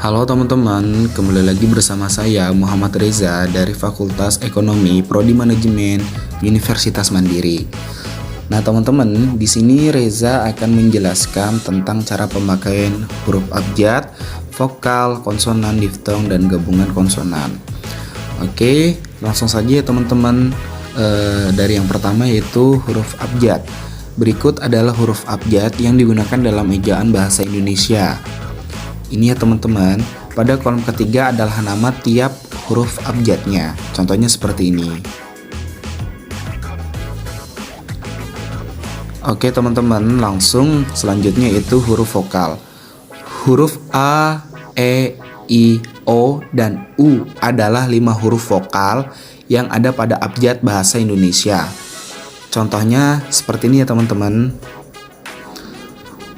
Halo teman-teman, kembali lagi bersama saya Muhammad Reza dari Fakultas Ekonomi Prodi Manajemen Universitas Mandiri. Nah teman-teman, di sini Reza akan menjelaskan tentang cara pemakaian huruf abjad, vokal, konsonan, diftong, dan gabungan konsonan. Oke, langsung saja ya teman-teman. Dari yang pertama yaitu huruf abjad. Berikut adalah huruf abjad yang digunakan dalam ejaan bahasa Indonesia. Ini ya teman-teman, pada kolom ketiga adalah nama tiap huruf abjadnya. Contohnya seperti ini. Oke teman-teman, langsung selanjutnya itu huruf vokal. Huruf A, E, I, O, dan U adalah 5 huruf vokal yang ada pada abjad bahasa Indonesia. Contohnya seperti ini ya teman-teman.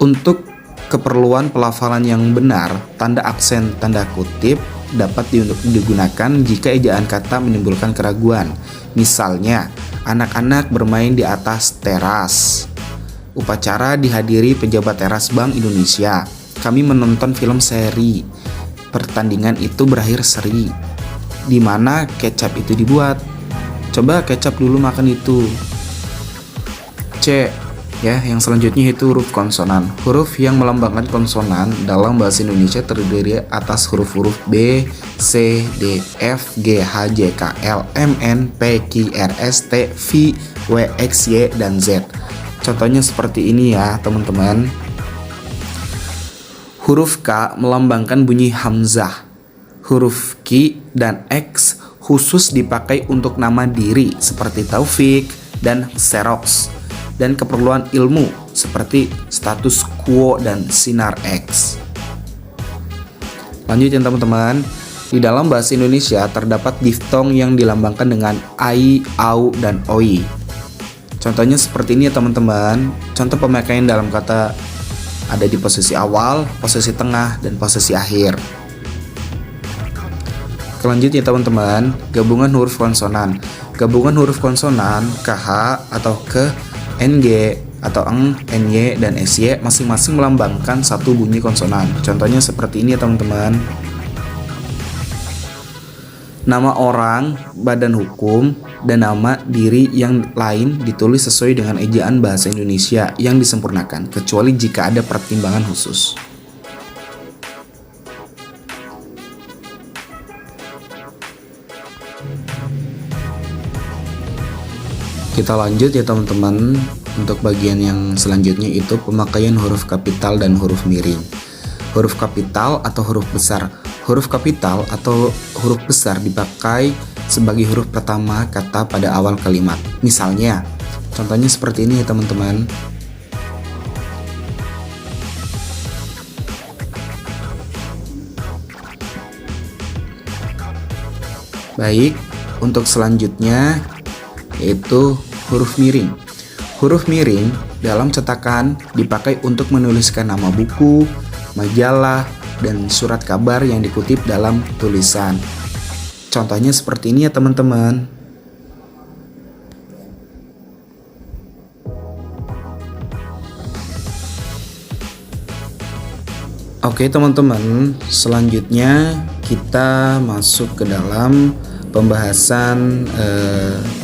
Untuk keperluan pelafalan yang benar, tanda aksen tanda kutip dapat digunakan jika ejaan kata menimbulkan keraguan. Misalnya, anak-anak bermain di atas teras. Upacara dihadiri pejabat teras Bank Indonesia. Kami menonton film seri. Pertandingan itu berakhir seri. Di mana kecap itu dibuat? Coba kecap dulu makan itu. C. Ya, yang selanjutnya itu huruf konsonan. Huruf yang melambangkan konsonan dalam bahasa Indonesia terdiri atas huruf-huruf B, C, D, F, G, H, J, K, L, M, N, P, Q, R, S, T, V, W, X, Y, dan Z. Contohnya seperti ini ya teman-teman. Huruf K melambangkan bunyi hamzah. Huruf Q dan X khusus dipakai untuk nama diri seperti Taufik dan Xerox, dan keperluan ilmu seperti status quo dan sinar X. Lanjut ya teman-teman. Di dalam bahasa Indonesia terdapat diftong yang dilambangkan dengan ai, au, dan oi. Contohnya seperti ini ya teman-teman. Contoh pemakaian dalam kata ada di posisi awal, posisi tengah, dan posisi akhir. Selanjutnya teman-teman, gabungan huruf konsonan. Gabungan huruf konsonan KH atau ke NG atau eng, NY, dan SY masing-masing melambangkan satu bunyi konsonan. Contohnya seperti ini ya teman-teman. Nama orang, badan hukum, dan nama diri yang lain ditulis sesuai dengan ejaan bahasa Indonesia yang disempurnakan, kecuali jika ada pertimbangan khusus. Kita lanjut ya teman-teman. Untuk bagian yang selanjutnya itu pemakaian huruf kapital dan huruf miring. Huruf kapital atau huruf besar. Huruf kapital atau huruf besar dipakai sebagai huruf pertama kata pada awal kalimat. Misalnya, contohnya seperti ini ya teman-teman. Baik, untuk selanjutnya yaitu huruf miring. Huruf miring dalam cetakan dipakai untuk menuliskan nama buku, majalah, dan surat kabar yang dikutip dalam tulisan. Contohnya seperti ini ya teman-teman. Oke teman-teman, selanjutnya kita masuk ke dalam pembahasan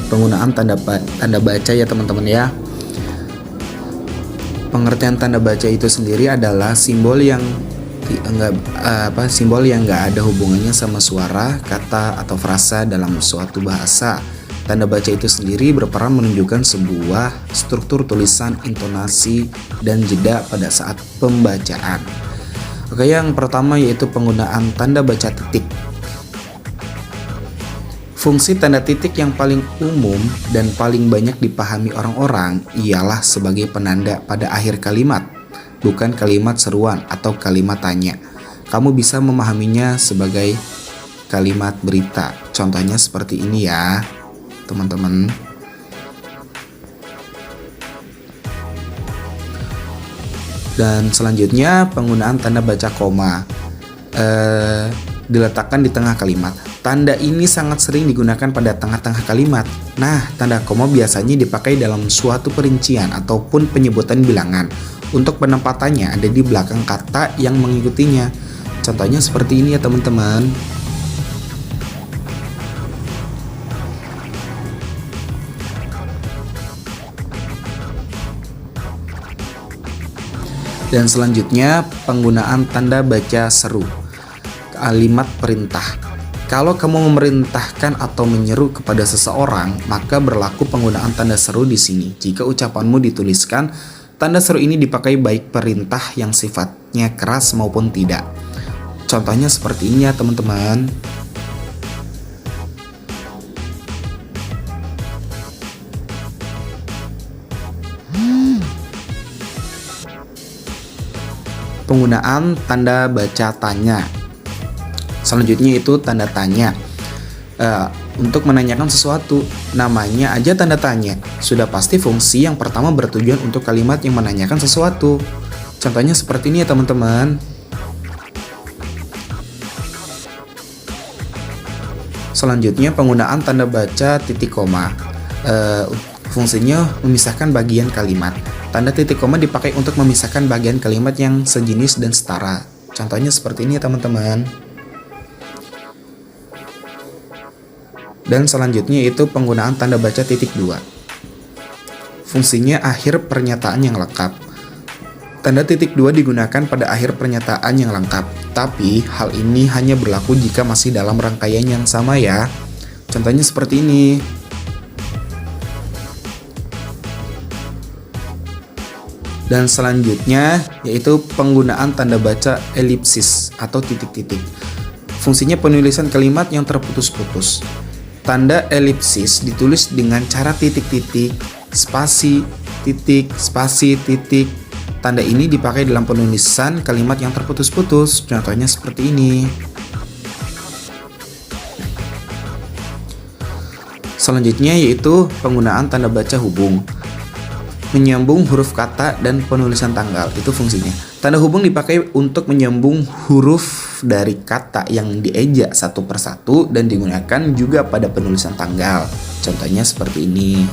penggunaan tanda baca ya teman-teman ya. Pengertian tanda baca itu sendiri adalah simbol yang nggak ada hubungannya sama suara, kata, atau frasa dalam suatu bahasa. Tanda baca itu sendiri berperan menunjukkan sebuah struktur tulisan, intonasi, dan jeda pada saat pembacaan. Oke, yang pertama yaitu penggunaan tanda baca titik. Fungsi tanda titik yang paling umum dan paling banyak dipahami orang-orang ialah sebagai penanda pada akhir kalimat, bukan kalimat seruan atau kalimat tanya. Kamu bisa memahaminya sebagai kalimat berita. Contohnya seperti ini ya, teman-teman. Dan selanjutnya penggunaan tanda baca koma. Diletakkan di tengah kalimat. Tanda ini sangat sering digunakan pada tengah-tengah kalimat. Nah, tanda koma biasanya dipakai dalam suatu perincian ataupun penyebutan bilangan. Untuk penempatannya ada di belakang kata yang mengikutinya. Contohnya seperti ini ya teman-teman. Dan selanjutnya penggunaan tanda baca seru. Kalimat perintah. Kalau kamu memerintahkan atau menyeru kepada seseorang, maka berlaku penggunaan tanda seru di sini. Jika ucapanmu dituliskan, tanda seru ini dipakai baik perintah yang sifatnya keras maupun tidak. Contohnya seperti ini ya teman-teman. Penggunaan tanda baca tanya. Selanjutnya itu tanda tanya. Untuk menanyakan sesuatu, namanya aja tanda tanya. Sudah pasti fungsi yang pertama bertujuan untuk kalimat yang menanyakan sesuatu. Contohnya seperti ini ya teman-teman. Selanjutnya penggunaan tanda baca titik koma. Fungsinya memisahkan bagian kalimat. Tanda titik koma dipakai untuk memisahkan bagian kalimat yang sejenis dan setara. Contohnya seperti ini ya teman-teman. Dan selanjutnya itu penggunaan tanda baca titik 2. Fungsinya akhir pernyataan yang lengkap. Tanda titik 2 digunakan pada akhir pernyataan yang lengkap. Tapi hal ini hanya berlaku jika masih dalam rangkaian yang sama ya. Contohnya seperti ini. Dan selanjutnya yaitu penggunaan tanda baca elipsis atau titik-titik. Fungsinya penulisan kalimat yang terputus-putus. Tanda elipsis ditulis dengan cara titik-titik, spasi, titik, spasi, titik. Tanda ini dipakai dalam penulisan kalimat yang terputus-putus. Contohnya seperti ini. Selanjutnya yaitu penggunaan tanda baca hubung. Menyambung huruf kata dan penulisan tanggal, itu fungsinya. Tanda hubung dipakai untuk menyambung huruf dari kata yang diejak satu persatu dan digunakan juga pada penulisan tanggal. Contohnya seperti ini.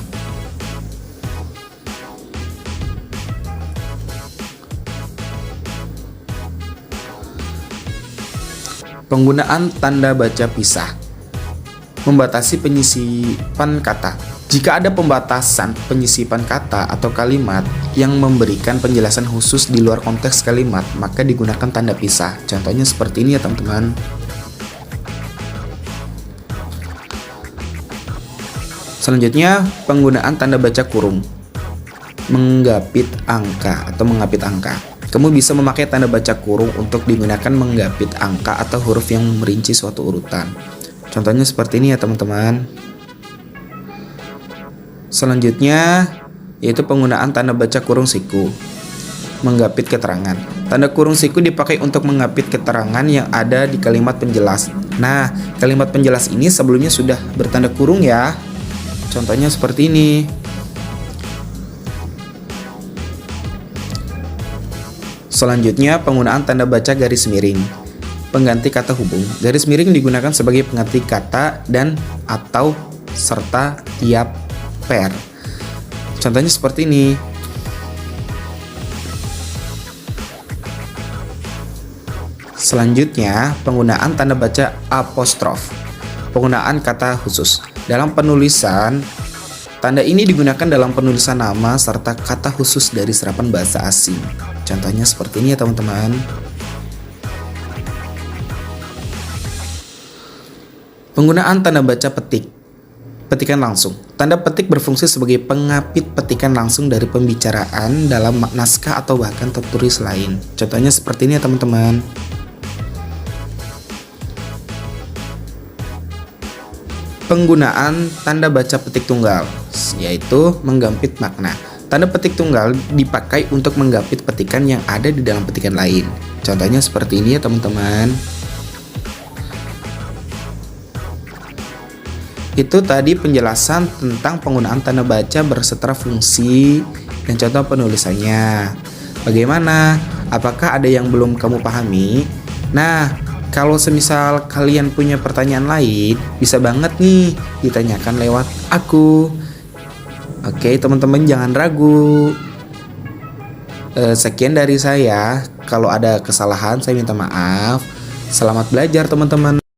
Penggunaan tanda baca pisah. Membatasi penyisipan kata. Jika ada pembatasan penyisipan kata atau kalimat yang memberikan penjelasan khusus di luar konteks kalimat, maka digunakan tanda pisah. Contohnya seperti ini ya teman-teman. Selanjutnya, penggunaan tanda baca kurung. Menggapit angka atau mengapit angka. Kamu bisa memakai tanda baca kurung untuk digunakan menggapit angka atau huruf yang merinci suatu urutan. Contohnya seperti ini ya teman-teman. Selanjutnya yaitu penggunaan tanda baca kurung siku. Menggapit keterangan. Tanda kurung siku dipakai untuk menggapit keterangan yang ada di kalimat penjelas. Nah, kalimat penjelas ini sebelumnya sudah bertanda kurung ya. Contohnya seperti ini. Selanjutnya penggunaan tanda baca garis miring. Pengganti kata hubung. Garis miring digunakan sebagai pengganti kata dan atau serta tiap pair. Contohnya seperti ini. Selanjutnya, penggunaan tanda baca apostrof. Penggunaan kata khusus. Dalam penulisan, tanda ini digunakan dalam penulisan nama serta kata khusus dari serapan bahasa asing. Contohnya seperti ini ya teman-teman. Penggunaan tanda baca petik. Petikan langsung. Tanda petik berfungsi sebagai pengapit petikan langsung dari pembicaraan dalam naskah atau bahkan tertulis lain. Contohnya seperti ini ya teman-teman. Penggunaan tanda baca petik tunggal, yaitu menggampit makna. Tanda petik tunggal dipakai untuk menggampit petikan yang ada di dalam petikan lain. Contohnya seperti ini ya teman-teman. Itu tadi penjelasan tentang penggunaan tanda baca berserta fungsi dan contoh penulisannya. Bagaimana? Apakah ada yang belum kamu pahami? Nah, kalau semisal kalian punya pertanyaan lain, bisa banget nih ditanyakan lewat aku. Oke, teman-teman jangan ragu. Sekian dari saya. Kalau ada kesalahan saya minta maaf. Selamat belajar teman-teman.